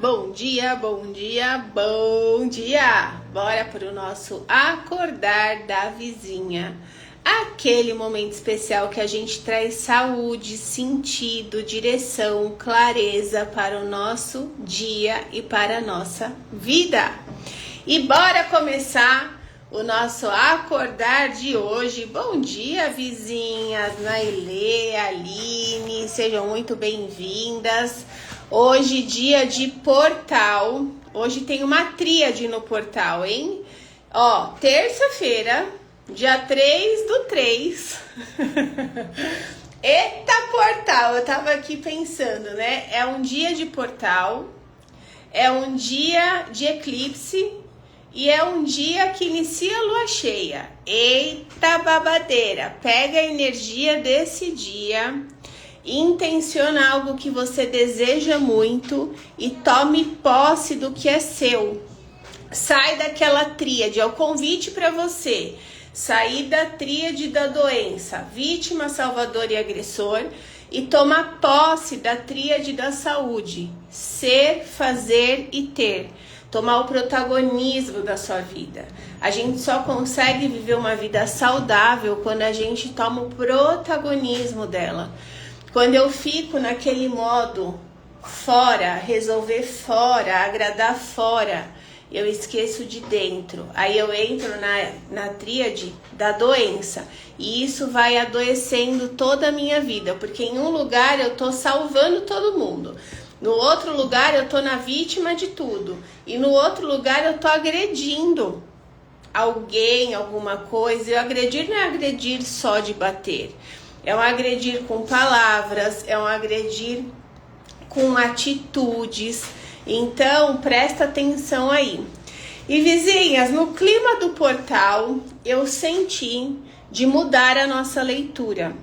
bom dia, bom dia, bom dia! Bora para o nosso acordar da vizinha. Aquele momento especial que a gente traz saúde, sentido, direção, clareza para o nosso dia e para a nossa vida. E bora começar o nosso acordar de hoje. Bom dia, vizinhas, Nailê, Aline, sejam muito bem-vindas. Hoje, dia de portal. Hoje tem uma tríade no portal, hein? Ó, terça-feira, dia 3/3. Eita, portal! Eu tava aqui pensando, né? É um dia de portal, é um dia de eclipse e é um dia que inicia a lua cheia. Eita, babadeira! Pega a energia desse dia, intenciona algo que você deseja muito e tome posse do que é seu. Sai daquela tríade, é o convite para você sair da tríade da doença, vítima, salvador e agressor, e tomar posse da tríade da saúde, ser, fazer e ter. Tomar o protagonismo da sua vida. A gente só consegue viver uma vida saudável quando a gente toma o protagonismo dela. Quando eu fico naquele modo fora, resolver fora, agradar fora, eu esqueço de dentro. Aí eu entro na tríade da doença. E isso vai adoecendo toda a minha vida. Porque em um lugar eu tô salvando todo mundo. No outro lugar eu tô na vítima de tudo. E no outro lugar eu tô agredindo alguém, alguma coisa. E o agredir não é agredir só de bater. É um agredir com palavras, é um agredir com atitudes. Então, presta atenção aí. E vizinhas, no clima do portal, eu senti de mudar a nossa leitura.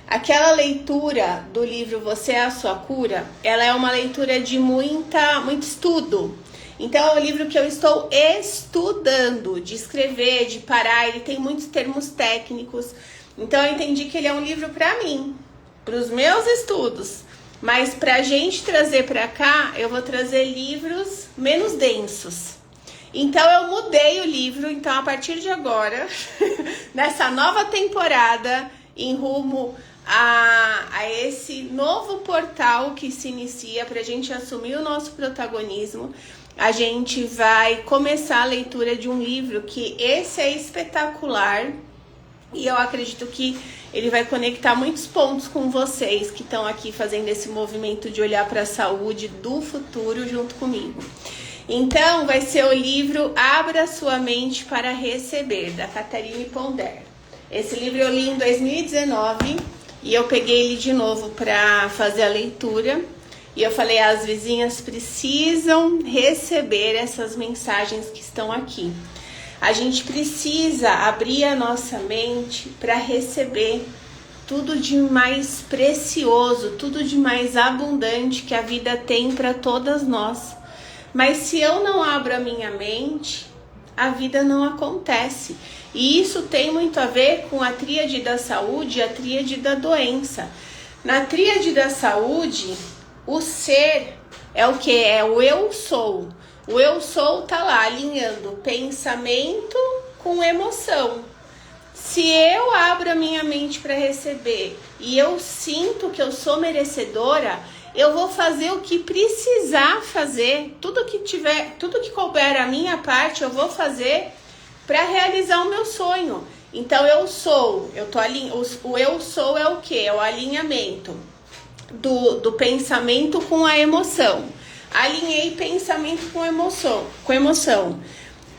Aquela leitura do livro Você é a Sua Cura, ela é uma leitura de muito estudo. Então, é um livro que eu estou estudando, de escrever, de parar. Ele tem muitos termos técnicos. Então, eu entendi que ele é um livro para mim, para os meus estudos. Mas para a gente trazer para cá, eu vou trazer livros menos densos. Então, eu mudei o livro. Então, a partir de agora, nessa nova temporada, em rumo a esse novo portal que se inicia para a gente assumir o nosso protagonismo, a gente vai começar a leitura de um livro que esse é espetacular. E eu acredito que ele vai conectar muitos pontos com vocês que estão aqui fazendo esse movimento de olhar para a saúde do futuro junto comigo. Então, vai ser o livro Abra Sua Mente para Receber, da Catherine Ponder. Esse livro eu li em 2019 e eu peguei ele de novo para fazer a leitura. E eu falei, as vizinhas precisam receber essas mensagens que estão aqui. A gente precisa abrir a nossa mente para receber tudo de mais precioso, tudo de mais abundante que a vida tem para todas nós. Mas se eu não abro a minha mente, a vida não acontece. E isso tem muito a ver com a tríade da saúde e a tríade da doença. Na tríade da saúde, o ser é o que? É o eu sou. O eu sou tá lá alinhando pensamento com emoção. Se eu abro a minha mente para receber e eu sinto que eu sou merecedora, eu vou fazer o que precisar fazer. Tudo que couber a minha parte, eu vou fazer para realizar o meu sonho. Então o eu sou é o que? É o alinhamento do pensamento com a emoção. Alinhei pensamento com emoção.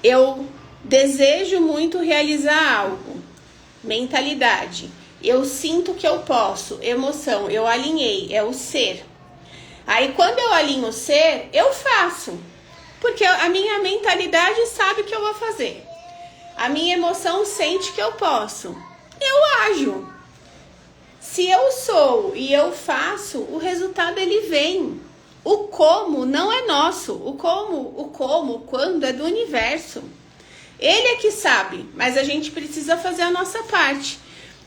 Eu desejo muito realizar algo. Mentalidade. Eu sinto que eu posso. Emoção. Eu alinhei. É o ser. Aí quando eu alinho o ser, eu faço. Porque a minha mentalidade sabe que eu vou fazer. A minha emoção sente que eu posso. Eu ajo. Se eu sou e eu faço, o resultado ele vem. O como não é nosso. O quando é do universo. Ele é que sabe, mas a gente precisa fazer a nossa parte.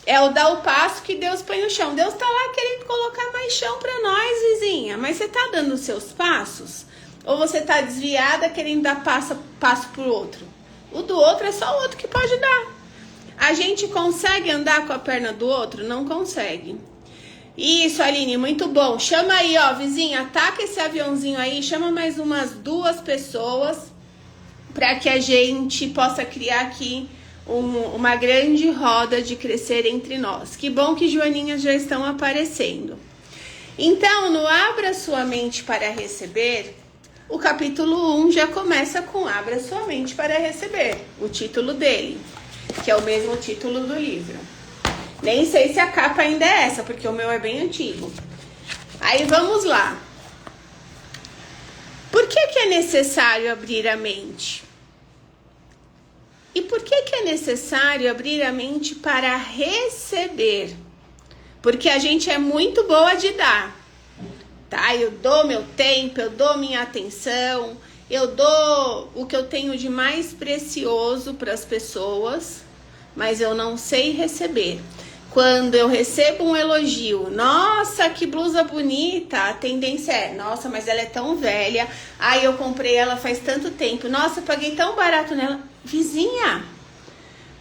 É o dar o passo que Deus põe no chão. Deus tá lá querendo colocar mais chão para nós, vizinha. Mas você tá dando os seus passos? Ou você tá desviada querendo dar passo pro outro? O do outro é só o outro que pode dar. A gente consegue andar com a perna do outro? Não consegue. Isso, Aline, muito bom. Chama aí, ó, vizinha, ataca esse aviãozinho aí, chama mais umas 2 pessoas para que a gente possa criar aqui uma grande roda de crescer entre nós. Que bom que joaninhas já estão aparecendo. Então, no Abra Sua Mente para Receber, o capítulo 1 já começa com Abra Sua Mente para Receber, o título dele, que é o mesmo título do livro. Nem sei se a capa ainda é essa, porque o meu é bem antigo. Aí vamos lá. Por que é necessário abrir a mente? E por que é necessário abrir a mente para receber? Porque a gente é muito boa de dar, tá? Eu dou meu tempo, eu dou minha atenção, eu dou o que eu tenho de mais precioso para as pessoas, mas eu não sei receber. Quando eu recebo um elogio, nossa, que blusa bonita, a tendência é, nossa, mas ela é tão velha, ai, eu comprei ela faz tanto tempo, nossa, eu paguei tão barato nela. Vizinha,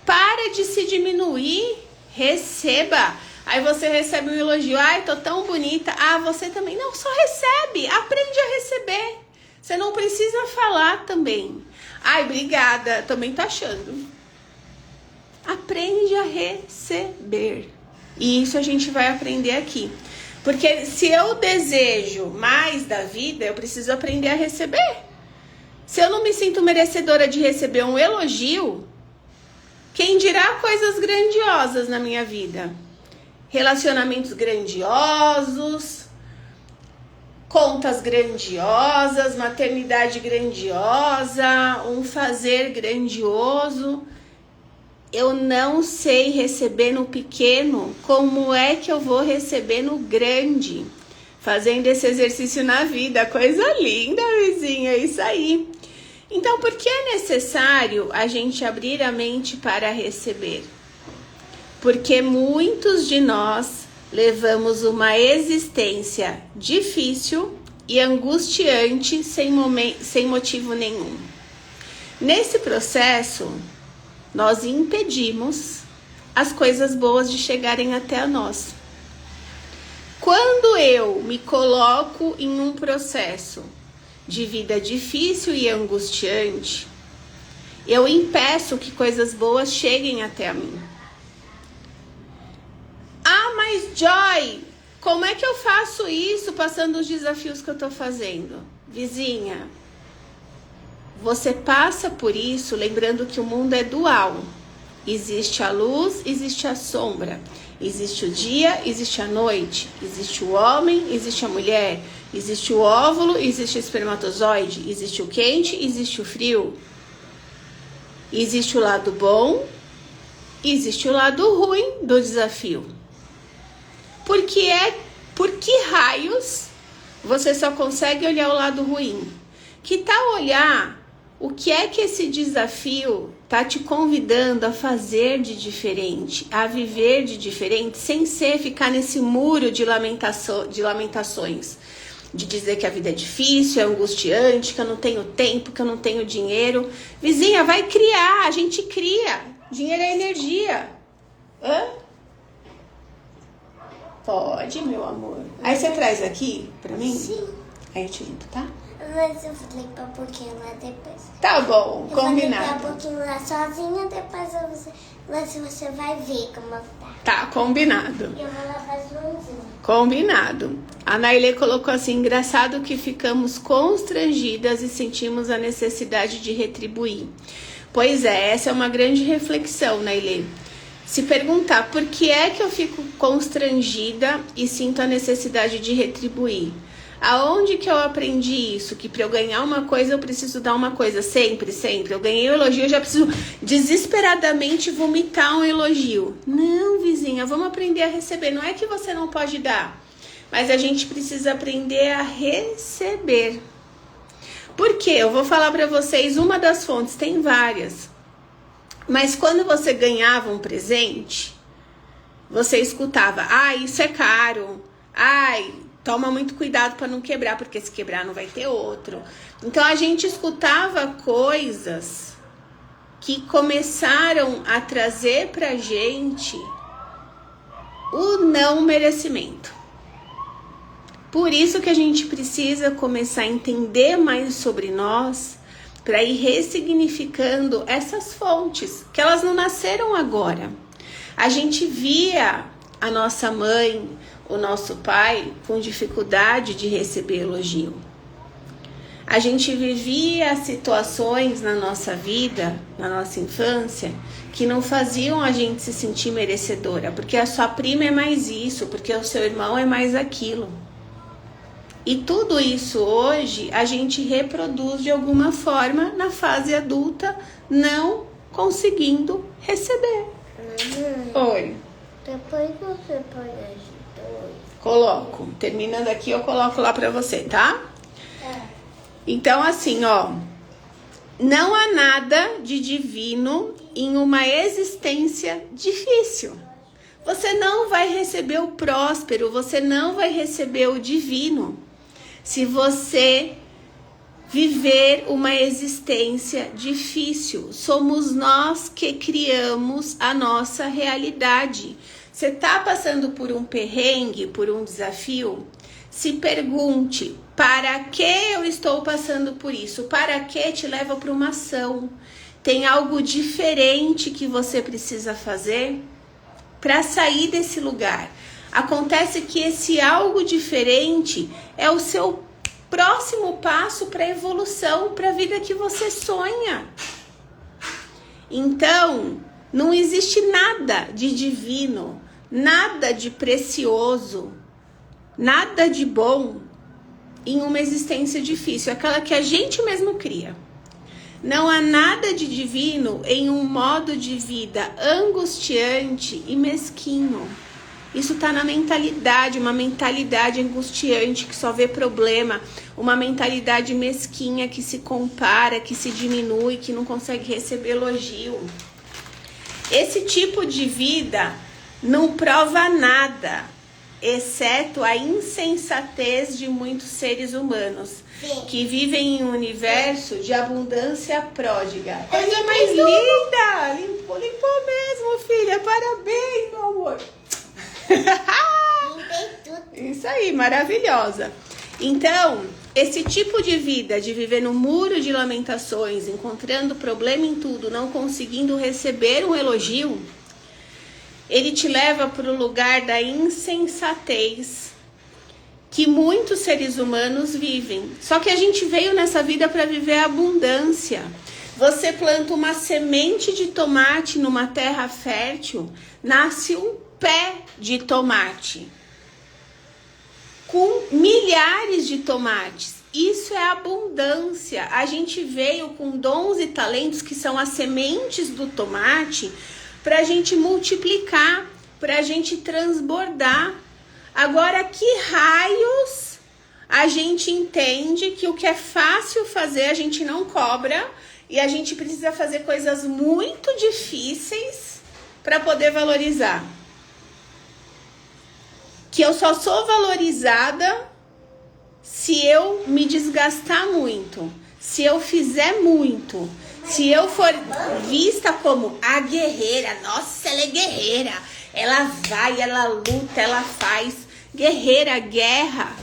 para de se diminuir, receba. Aí você recebe um elogio, ai, tô tão bonita, ah, você também, não, só recebe, aprende a receber, você não precisa falar também, ai, obrigada, também tô achando. Aprende a receber. E isso a gente vai aprender aqui. Porque se eu desejo mais da vida, eu preciso aprender a receber. Se eu não me sinto merecedora de receber um elogio, quem dirá coisas grandiosas na minha vida? Relacionamentos grandiosos, contas grandiosas, maternidade grandiosa, um fazer grandioso. Eu não sei receber no pequeno, como é que eu vou receber no grande? Fazendo esse exercício na vida, coisa linda, vizinha, é isso aí. Então, por que é necessário a gente abrir a mente para receber? Porque muitos de nós levamos uma existência difícil e angustiante sem motivo nenhum. Nesse processo, nós impedimos as coisas boas de chegarem até nós. Quando eu me coloco em um processo de vida difícil e angustiante, eu impeço que coisas boas cheguem até a mim. Ah, mas Joy, como é que eu faço isso passando os desafios que eu tô fazendo? Vizinha, você passa por isso lembrando que o mundo é dual. Existe a luz, existe a sombra. Existe o dia, existe a noite. Existe o homem, existe a mulher. Existe o óvulo, existe o espermatozoide. Existe o quente, existe o frio. Existe o lado bom, existe o lado ruim do desafio. Por que raios você só consegue olhar o lado ruim? Que tal olhar o que é que esse desafio tá te convidando a fazer de diferente, a viver de diferente, sem ficar nesse muro de lamentações, de dizer que a vida é difícil, é angustiante, que eu não tenho tempo, que eu não tenho dinheiro. Vizinha, vai criar, a gente cria. Dinheiro é energia. Hã? Pode, meu amor. Aí você traz aqui pra mim? Sim. Aí eu te limpo, tá? Mas eu vou limpar um pouquinho lá depois. Tá bom, eu combinado. Eu vou limpar um pouquinho lá sozinha, depois você vai ver como tá. Tá, combinado. Eu vou lavar as mãozinhas. Combinado. A Nailê colocou assim, engraçado que ficamos constrangidas e sentimos a necessidade de retribuir. Pois é, essa é uma grande reflexão, Nailê. Se perguntar por que é que eu fico constrangida e sinto a necessidade de retribuir. Aonde que eu aprendi isso? Que para eu ganhar uma coisa, eu preciso dar uma coisa. Sempre. Eu ganhei um elogio, eu já preciso desesperadamente vomitar um elogio. Não, vizinha, vamos aprender a receber. Não é que você não pode dar, mas a gente precisa aprender a receber. Por quê? Eu vou falar para vocês uma das fontes, tem várias. Mas quando você ganhava um presente, você escutava, isso é caro, Toma muito cuidado para não quebrar, porque se quebrar não vai ter outro. Então a gente escutava coisas que começaram a trazer pra gente o não merecimento. Por isso que a gente precisa começar a entender mais sobre nós, para ir ressignificando essas fontes, que elas não nasceram agora. A gente via a nossa mãe, o nosso pai com dificuldade de receber elogio. A gente vivia situações na nossa vida, na nossa infância, que não faziam a gente se sentir merecedora, porque a sua prima é mais isso, porque o seu irmão é mais aquilo. E tudo isso hoje a gente reproduz de alguma forma na fase adulta, não conseguindo receber. Oi. Depois você põe as dois. Coloco. Terminando aqui, eu coloco lá pra você, tá? Então, assim, ó. Não há nada de divino em uma existência difícil. Você não vai receber o próspero, você não vai receber o divino se você viver uma existência difícil. Somos nós que criamos a nossa realidade. Você tá passando por um perrengue, por um desafio? Se pergunte, para que eu estou passando por isso? Para que te leva para uma ação? Tem algo diferente que você precisa fazer para sair desse lugar. Acontece que esse algo diferente é o seu próximo passo para a evolução, para a vida que você sonha. Então, não existe nada de divino, nada de precioso, nada de bom em uma existência difícil, aquela que a gente mesmo cria. Não há nada de divino em um modo de vida angustiante e mesquinho. Isso está na mentalidade, uma mentalidade angustiante que só vê problema, uma mentalidade mesquinha que se compara, que se diminui, que não consegue receber elogio. Esse tipo de vida não prova nada, exceto a insensatez de muitos seres humanos. Sim. Que vivem em um universo de abundância pródiga. Coisa mais linda! Limpou mesmo, filha. Parabéns, meu amor. Limpei tudo. Isso aí, maravilhosa. Então, esse tipo de vida, de viver no muro de lamentações, encontrando problema em tudo, não conseguindo receber um elogio, ele te leva para o lugar da insensatez que muitos seres humanos vivem. Só que a gente veio nessa vida para viver a abundância. Você planta uma semente de tomate numa terra fértil, nasce um pé de tomate com milhares de tomates. Isso é abundância. A gente veio com dons e talentos que são as sementes do tomate para a gente multiplicar, para a gente transbordar. Agora, que raios a gente entende que o que é fácil fazer a gente não cobra e a gente precisa fazer coisas muito difíceis para poder valorizar? Que eu só sou valorizada se eu me desgastar muito, se eu fizer muito, se eu for vista como a guerreira. Nossa, ela é guerreira, ela vai, ela luta, ela faz. Guerreira, guerra,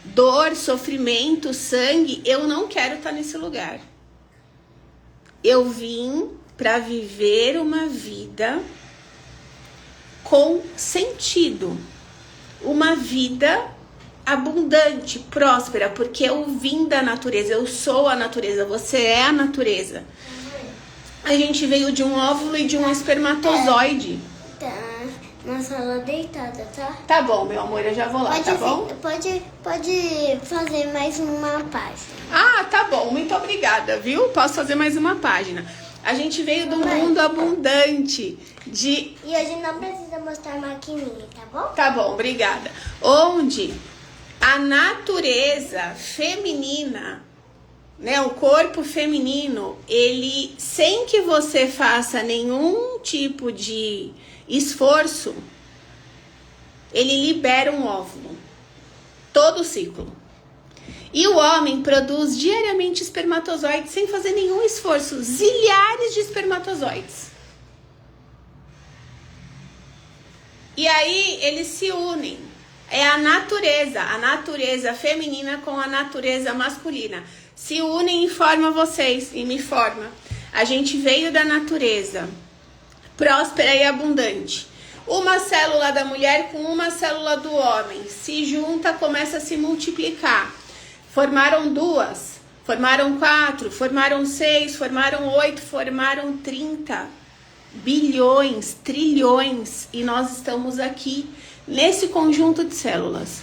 dor, sofrimento, sangue. Eu não quero estar nesse lugar. Eu vim para viver uma vida com sentido, uma vida abundante, próspera, porque eu vim da natureza, eu sou a natureza, você é a natureza. A gente veio de um óvulo e de um espermatozoide. Tá, na sala deitada, tá? Tá bom, meu amor, eu já vou lá, tá bom? Pode fazer mais uma página. Ah, tá bom, muito obrigada, viu? Posso fazer mais uma página. A gente veio do mundo abundante de... E hoje não precisa mostrar a maquininha, tá bom? Tá bom, obrigada. Onde a natureza feminina, né, o corpo feminino, ele, sem que você faça nenhum tipo de esforço, ele libera um óvulo. todo o ciclo. E o homem produz diariamente espermatozoides sem fazer nenhum esforço, zilhares de espermatozoides. E aí eles se unem. É a natureza feminina com a natureza masculina. Se unem e formam vocês, e me forma. A gente veio da natureza, próspera e abundante. Uma célula da mulher com uma célula do homem. Se junta, começa a se multiplicar. Formaram 2, formaram 4, formaram 6, formaram 8, formaram 30 bilhões, trilhões. E nós estamos aqui nesse conjunto de células.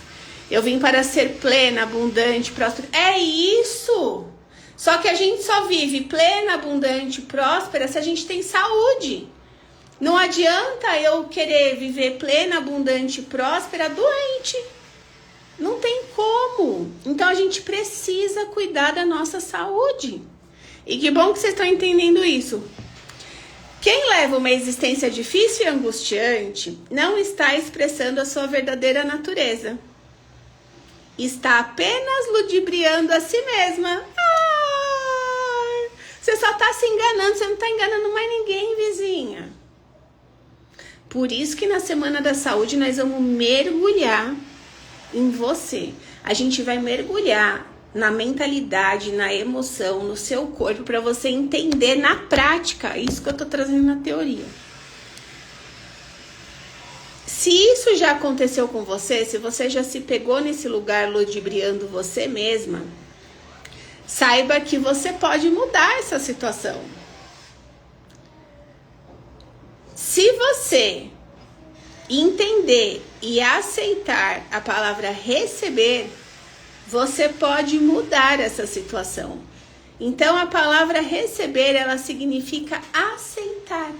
Eu vim para ser plena, abundante, próspera. É isso! Só que a gente só vive plena, abundante, próspera se a gente tem saúde. Não adianta eu querer viver plena, abundante, próspera, doente. Não tem como. Então a gente precisa cuidar da nossa saúde. E que bom que vocês estão entendendo isso. Quem leva uma existência difícil e angustiante não está expressando a sua verdadeira natureza. Está apenas ludibriando a si mesma. Você só está se enganando, você não está enganando mais ninguém, vizinha. Por isso que na Semana da Saúde nós vamos mergulhar em você. A gente vai mergulhar na mentalidade, na emoção, no seu corpo, para você entender na prática isso que eu tô trazendo na teoria. Se isso já aconteceu com você, se você já se pegou nesse lugar ludibriando você mesma, saiba que você pode mudar essa situação. Se você entender e aceitar a palavra receber, você pode mudar essa situação. Então, a palavra receber, ela significa aceitar.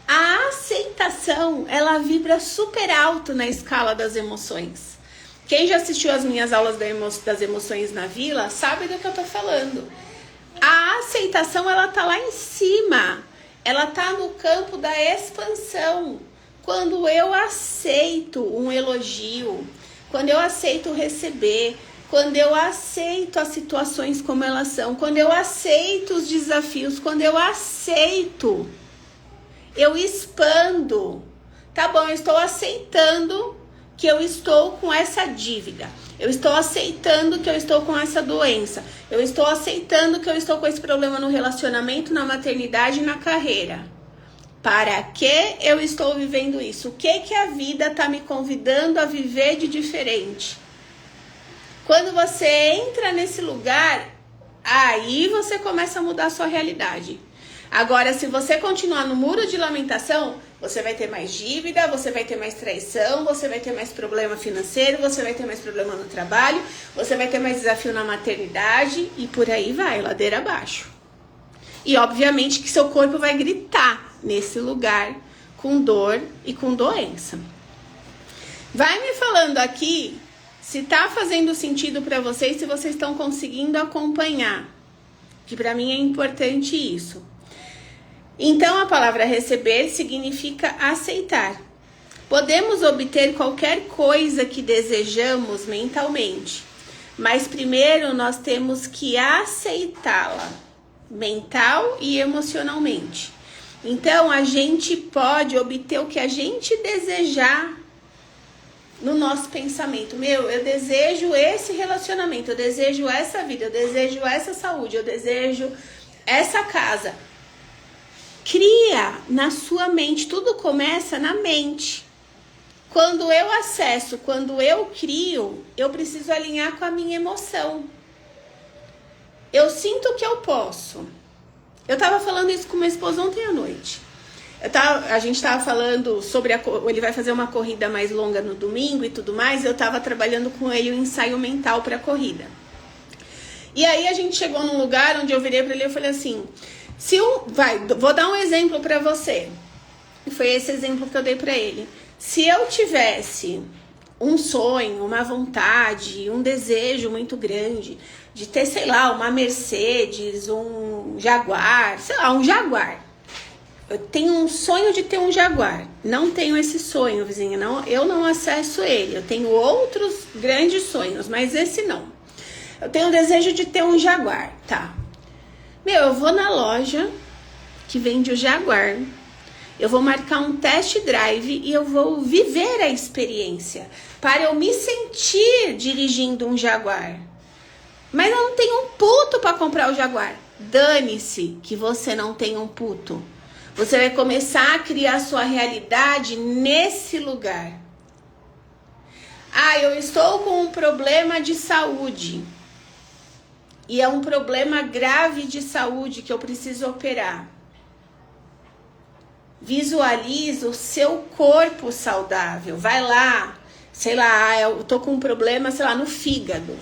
A aceitação, ela vibra super alto na escala das emoções. Quem já assistiu às minhas aulas das emoções na Vila, sabe do que eu tô falando. A aceitação, ela tá lá em cima. Ela tá no campo da expansão. Quando eu aceito um elogio, quando eu aceito receber, quando eu aceito as situações como elas são, quando eu aceito os desafios, quando eu aceito, eu expando. Tá bom, eu estou aceitando que eu estou com essa dívida. Eu estou aceitando que eu estou com essa doença. Eu estou aceitando que eu estou com esse problema no relacionamento, na maternidade e na carreira. Para que eu estou vivendo isso? O que a vida está me convidando a viver de diferente? Quando você entra nesse lugar, aí você começa a mudar a sua realidade. Agora, se você continuar no muro de lamentação, você vai ter mais dívida, você vai ter mais traição, você vai ter mais problema financeiro, você vai ter mais problema no trabalho, você vai ter mais desafio na maternidade e por aí vai, ladeira abaixo. E obviamente que seu corpo vai gritar nesse lugar com dor e com doença. Vai me falando aqui se tá fazendo sentido para vocês, se vocês estão conseguindo acompanhar, que para mim é importante isso. Então, a palavra receber significa aceitar. Podemos obter qualquer coisa que desejamos mentalmente, mas primeiro nós temos que aceitá-la, mental e emocionalmente. Então, a gente pode obter o que a gente desejar no nosso pensamento. Eu desejo esse relacionamento, eu desejo essa vida, eu desejo essa saúde, eu desejo essa casa. Cria na sua mente, tudo começa na mente. Quando eu acesso, quando eu crio, eu preciso alinhar com a minha emoção. Eu sinto que eu posso. Eu tava falando isso com meu esposo ontem à noite. A gente tava falando sobre ele vai fazer uma corrida mais longa no domingo e tudo mais. Eu tava trabalhando com ele o ensaio mental para a corrida. E aí a gente chegou num lugar onde eu virei para ele e falei assim: vou dar um exemplo para você. E foi esse exemplo que eu dei para ele. Se eu tivesse um sonho, uma vontade, um desejo muito grande de ter, sei lá, uma Mercedes, um Jaguar, sei lá, um Jaguar. eu tenho um sonho de ter um jaguar. Não tenho esse sonho, vizinha. Não, eu não acesso ele. Eu tenho outros grandes sonhos, mas esse não. Eu tenho o desejo de ter um jaguar, tá? Eu vou na loja que vende o jaguar. Eu vou marcar um test drive e eu vou viver a experiência para eu me sentir dirigindo um jaguar. Mas eu não tenho um puto para comprar o jaguar. Dane-se que você não tem um puto. Você vai começar a criar sua realidade nesse lugar. Eu estou com um problema de saúde. E é um problema grave de saúde que eu preciso operar. Visualiza o seu corpo saudável. Vai lá, sei lá, eu tô com um problema, sei lá, no fígado.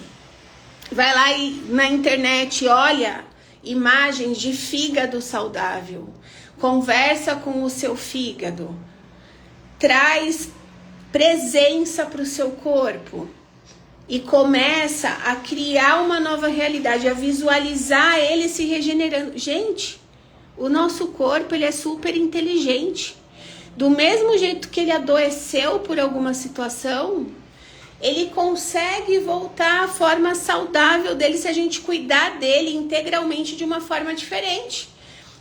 Vai lá e na internet olha imagens de fígado saudável. Conversa com o seu fígado. Traz presença para o seu corpo. E começa a criar uma nova realidade, a visualizar ele se regenerando. Gente, o nosso corpo ele é super inteligente. Do mesmo jeito que ele adoeceu por alguma situação, ele consegue voltar à forma saudável dele se a gente cuidar dele integralmente de uma forma diferente.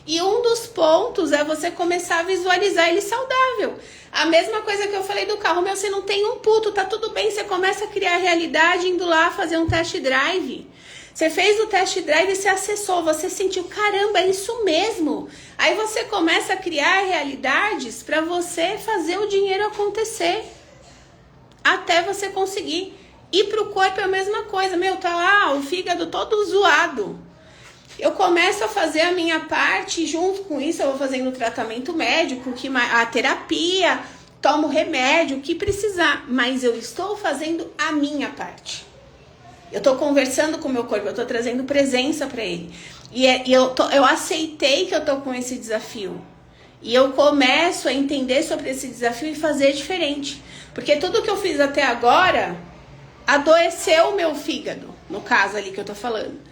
E um dos pontos é você começar a visualizar ele saudável. A mesma coisa que eu falei do carro. Você não tem um puto, tá tudo bem. Você começa a criar a realidade indo lá fazer um test drive. Você fez o test drive e você acessou. Você sentiu, caramba, é isso mesmo. Aí você começa a criar realidades para você fazer o dinheiro acontecer. Até você conseguir. E pro corpo é a mesma coisa. Tá lá o fígado todo zoado. Eu começo a fazer a minha parte, junto com isso eu vou fazendo o tratamento médico, a terapia, tomo remédio, o que precisar. Mas eu estou fazendo a minha parte. Eu estou conversando com o meu corpo, eu estou trazendo presença para ele. E eu aceitei que eu estou com esse desafio. E eu começo a entender sobre esse desafio e fazer diferente. Porque tudo que eu fiz até agora adoeceu o meu fígado, no caso ali que eu estou falando.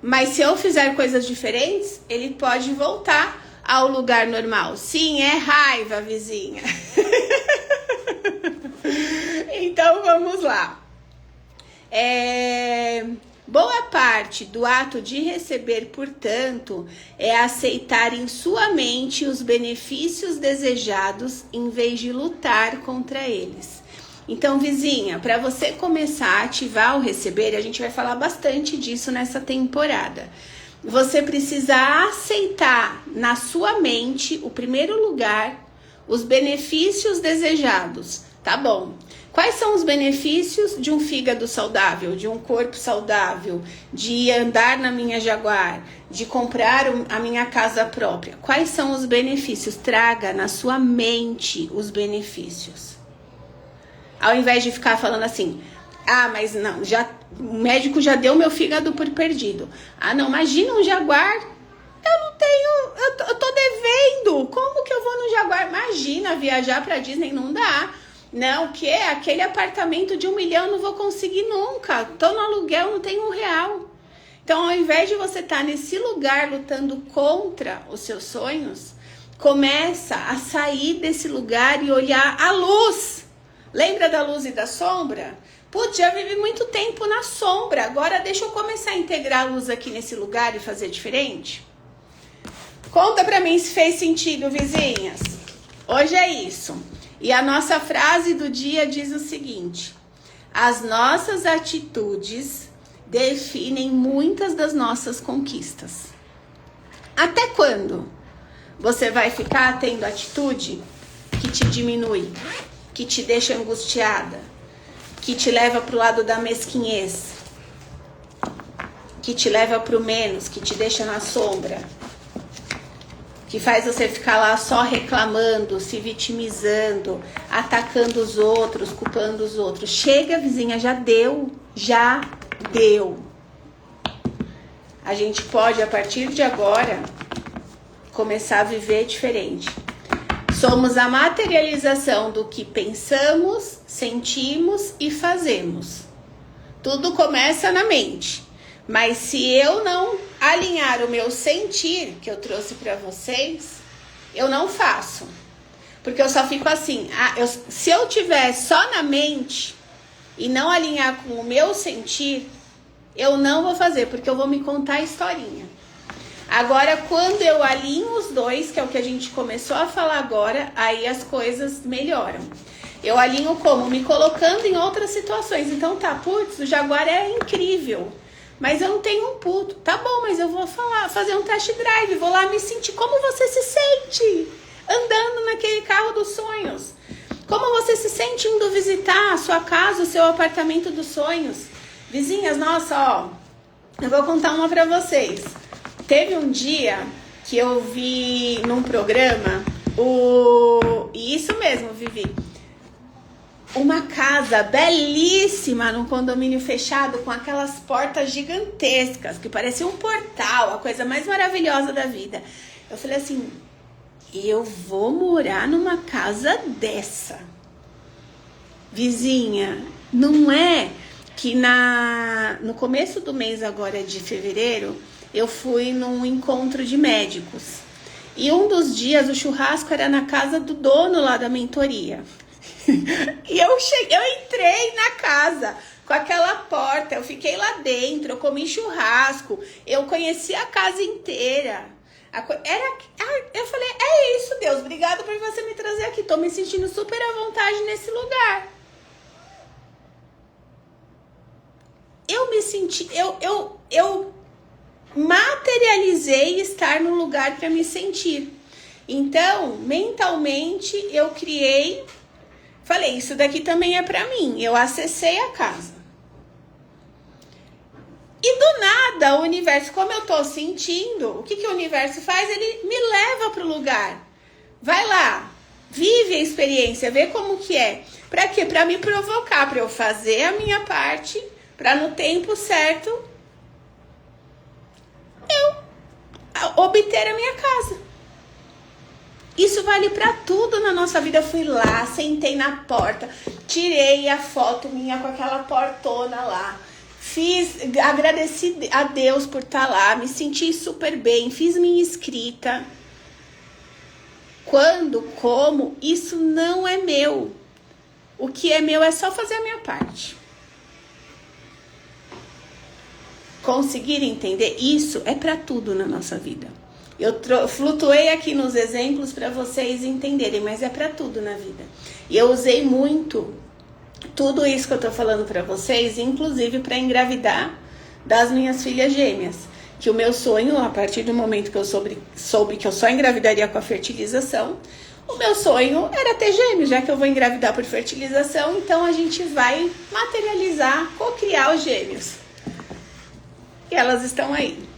Mas se eu fizer coisas diferentes, ele pode voltar ao lugar normal. Sim, é raiva, vizinha. Então, vamos lá. Boa parte do ato de receber, portanto, é aceitar em sua mente os benefícios desejados em vez de lutar contra eles. Então, vizinha, para você começar a ativar o receber, a gente vai falar bastante disso nessa temporada. Você precisa aceitar na sua mente, o primeiro lugar, os benefícios desejados. Tá bom. Quais são os benefícios de um fígado saudável, de um corpo saudável, de andar na minha Jaguar, de comprar a minha casa própria? Quais são os benefícios? Traga na sua mente os benefícios. Ao invés de ficar falando assim, mas não, o médico já deu meu fígado por perdido. Não, imagina um Jaguar, eu não tenho, eu tô devendo, como que eu vou no Jaguar? Imagina, viajar pra Disney não dá. Não, o quê? Aquele apartamento de 1 milhão eu não vou conseguir nunca, tô no aluguel, não tenho R$1. Então, ao invés de você estar nesse lugar lutando contra os seus sonhos, começa a sair desse lugar e olhar a luz. Lembra da luz e da sombra? Putz, já vivi muito tempo na sombra. Agora deixa eu começar a integrar a luz aqui nesse lugar e fazer diferente. Conta pra mim se fez sentido, vizinhas. Hoje é isso. E a nossa frase do dia diz o seguinte: as nossas atitudes definem muitas das nossas conquistas. Até quando você vai ficar tendo atitude que te diminui? Que te deixa angustiada, que te leva pro lado da mesquinhez, que te leva pro menos, que te deixa na sombra, que faz você ficar lá só reclamando, se vitimizando, atacando os outros, culpando os outros. Chega, vizinha, já deu. A gente pode, a partir de agora, começar a viver diferente. Somos a materialização do que pensamos, sentimos e fazemos. Tudo começa na mente. Mas se eu não alinhar o meu sentir, que eu trouxe para vocês, eu não faço. Porque eu só fico assim, se eu tiver só na mente e não alinhar com o meu sentir, eu não vou fazer, porque eu vou me contar a historinha. Agora, quando eu alinho os dois, que é o que a gente começou a falar agora, aí as coisas melhoram. Eu alinho como? Me colocando em outras situações. Então tá, putz, o Jaguar é incrível, mas eu não tenho um puto. Tá bom, mas eu vou fazer um test drive, vou lá me sentir. Como você se sente andando naquele carro dos sonhos? Como você se sente indo visitar a sua casa, o seu apartamento dos sonhos? Vizinhas, nossa, ó, eu vou contar uma pra vocês. Teve um dia que eu vi num programa, e isso mesmo, Vivi, uma casa belíssima num condomínio fechado com aquelas portas gigantescas, que parecia um portal, a coisa mais maravilhosa da vida. Eu falei assim, eu vou morar numa casa dessa. Vizinha, não é que no começo do mês agora de fevereiro, eu fui num encontro de médicos. E um dos dias o churrasco era na casa do dono lá da mentoria. E eu entrei na casa com aquela porta, eu fiquei lá dentro, eu comi churrasco, eu conheci a casa inteira. Eu falei, é isso, Deus, obrigado por você me trazer aqui, tô me sentindo super à vontade nesse lugar. Eu me senti, eu materializei estar no lugar para me sentir. Então, mentalmente, eu criei, falei, isso daqui também é para mim. Eu acessei a casa. E do nada, o universo, como eu tô sentindo, o que o universo faz? Ele me leva pro lugar. Vai lá, vive a experiência, vê como que é. Para quê? Para me provocar, para eu fazer a minha parte, para no tempo certo eu obter a minha casa. Isso vale para tudo na nossa vida. Eu fui lá, sentei na porta, tirei a foto minha com aquela portona lá, agradeci a Deus por estar lá, me senti super bem, fiz minha escrita. Quando, como, isso não é meu. O que é meu é só fazer a minha parte. Conseguir entender isso é para tudo na nossa vida. Eu flutuei aqui nos exemplos para vocês entenderem, mas é para tudo na vida. E eu usei muito tudo isso que eu tô falando para vocês, inclusive para engravidar das minhas filhas gêmeas. Que o meu sonho, a partir do momento que eu soube que eu só engravidaria com a fertilização, o meu sonho era ter gêmeos, já que eu vou engravidar por fertilização, então a gente vai materializar, cocriar os gêmeos. E elas estão aí.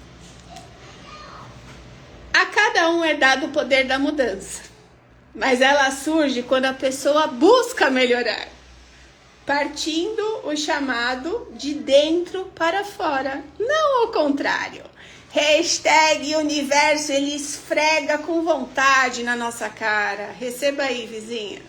A cada um é dado o poder da mudança, mas ela surge quando a pessoa busca melhorar, partindo o chamado de dentro para fora, não o contrário. Hashtag universo, ele esfrega com vontade na nossa cara. Receba aí, vizinha.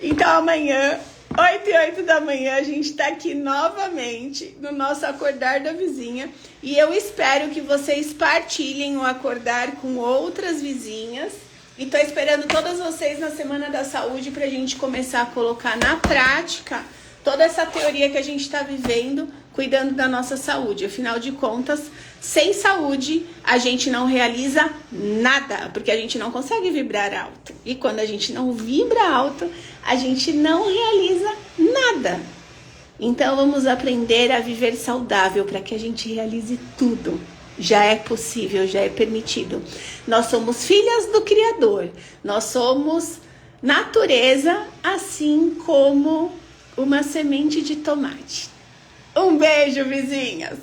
Então amanhã, 8h08 da manhã, a gente tá aqui novamente no nosso Acordar da Vizinha. E eu espero que vocês partilhem o Acordar com outras vizinhas. E tô esperando todas vocês na Semana da Saúde pra gente começar a colocar na prática toda essa teoria que a gente tá vivendo, cuidando da nossa saúde. Afinal de contas, sem saúde, a gente não realiza nada, porque a gente não consegue vibrar alto. E quando a gente não vibra alto, a gente não realiza nada. Então, vamos aprender a viver saudável para que a gente realize tudo. Já é possível, já é permitido. Nós somos filhas do Criador. Nós somos natureza, assim como uma semente de tomate. Um beijo, vizinhas!